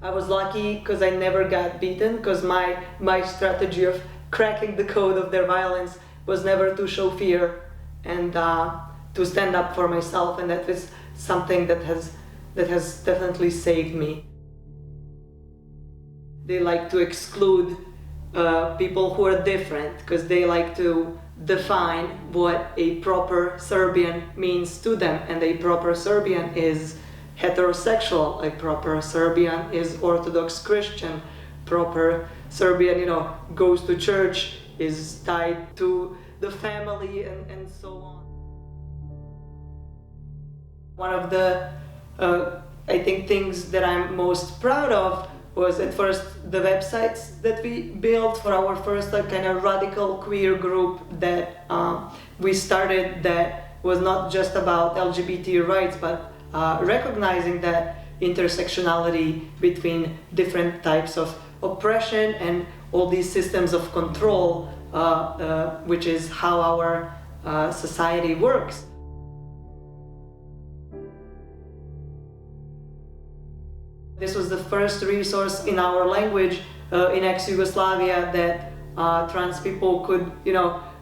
I was lucky because I never got beaten, because my strategy of cracking the code of their violence was never to show fear and to stand up for myself, and that is something that has definitely saved me. They like to exclude people who are different because they like to define what a proper Serbian means to them, and a proper Serbian is heterosexual, a proper Serbian is Orthodox Christian, proper Serbian, goes to church, is tied to the family, and so on. One of the, I think, things that I'm most proud of was at first the websites that we built for our first kind of radical queer group that we started, that was not just about LGBT rights, but recognizing that intersectionality between different types of oppression and all these systems of control, which is how our society works. This was the first resource in our language in ex-Yugoslavia that trans people could,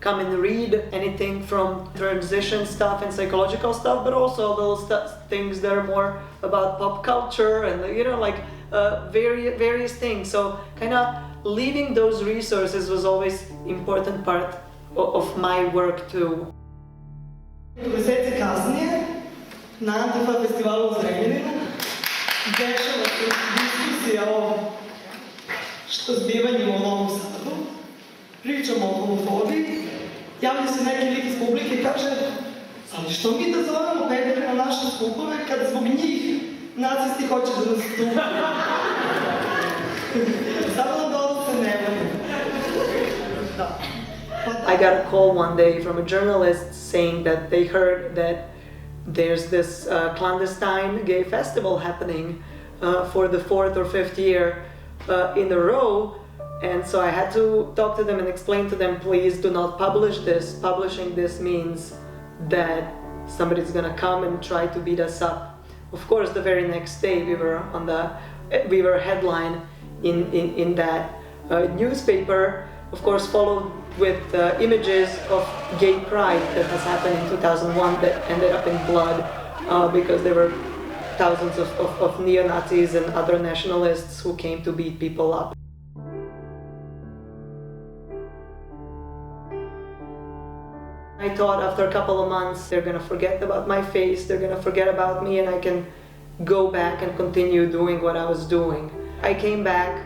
come and read anything from transition stuff and psychological stuff, but also little things that are more about pop culture and, various things. So kind of leaving those resources was always important part of my work too. Meseci kasnije, na Antifa festivalu u Zrenjaninu, dešava se diskusija o zbivanjima u Novom Sadu, pričamo o homofobiji, javlja se neki lik iz publike i kaže: ali što mi da zovemo pedere na naše skupove kada zbog njih nacisti hoće da nas stupaju? Samo da se ne volim. I got a call one day from a journalist saying that they heard that there's this clandestine gay festival happening for the 4th or 5th year in a row, and so I had to talk to them and explain to them, please do not publish this. Publishing this means that somebody's gonna come and try to beat us up. Of course, the very next day we were headline in that newspaper, of course, followed with images of gay pride that has happened in 2001 that ended up in blood because there were thousands of neo-Nazis and other nationalists who came to beat people up. I thought after a couple of months they're gonna forget about my face, they're gonna forget about me, and I can go back and continue doing what I was doing. I came back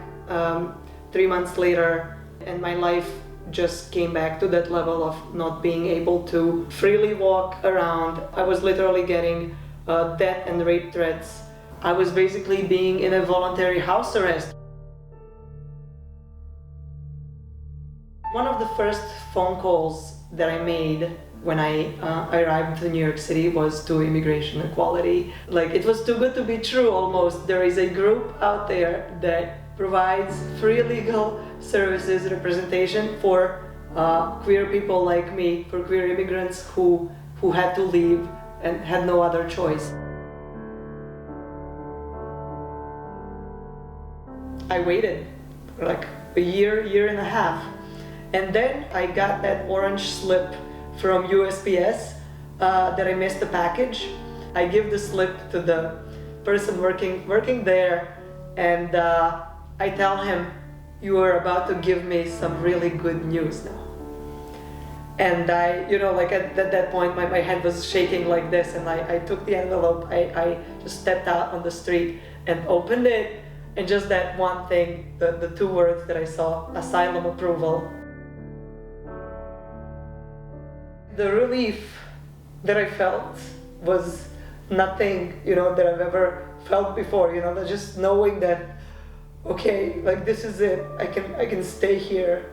3 months later, and my life just came back to that level of not being able to freely walk around. I was literally getting death and rape threats. I was basically being in a voluntary house arrest. One of the first phone calls that I made when I arrived to New York City was to Immigration Equality. Like, it was too good to be true almost. There is a group out there that provides free legal services, representation for queer people like me, for queer immigrants who had to leave and had no other choice. I waited for like a year and a half, and then I got that orange slip from USPS that I missed the package. I give the slip to the person working there, and I tell him, you are about to give me some really good news now. And I, at that point, my hand was shaking like this, and I took the envelope, I just stepped out on the street and opened it, and just that one thing, the 2 words that I saw, asylum approval. The relief that I felt was nothing, that I've ever felt before, just knowing that, okay, like, this is it. I can stay here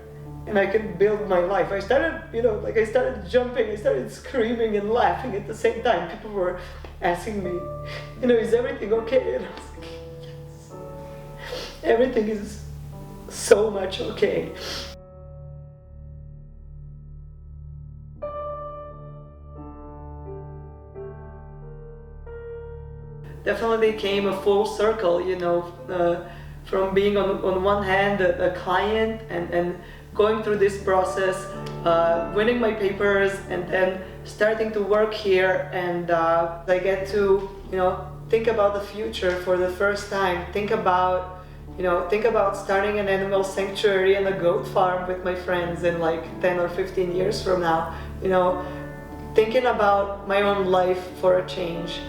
and I can build my life. I started, I started jumping, I started screaming and laughing at the same time. People were asking me, is everything okay? And I was like, yes, everything is so much okay. definitely came a full circle, from being on one hand a client and going through this process, winning my papers, and then starting to work here, and I get to, think about the future for the first time. Think about starting an animal sanctuary and a goat farm with my friends in like 10 or 15 years from now. Thinking about my own life for a change.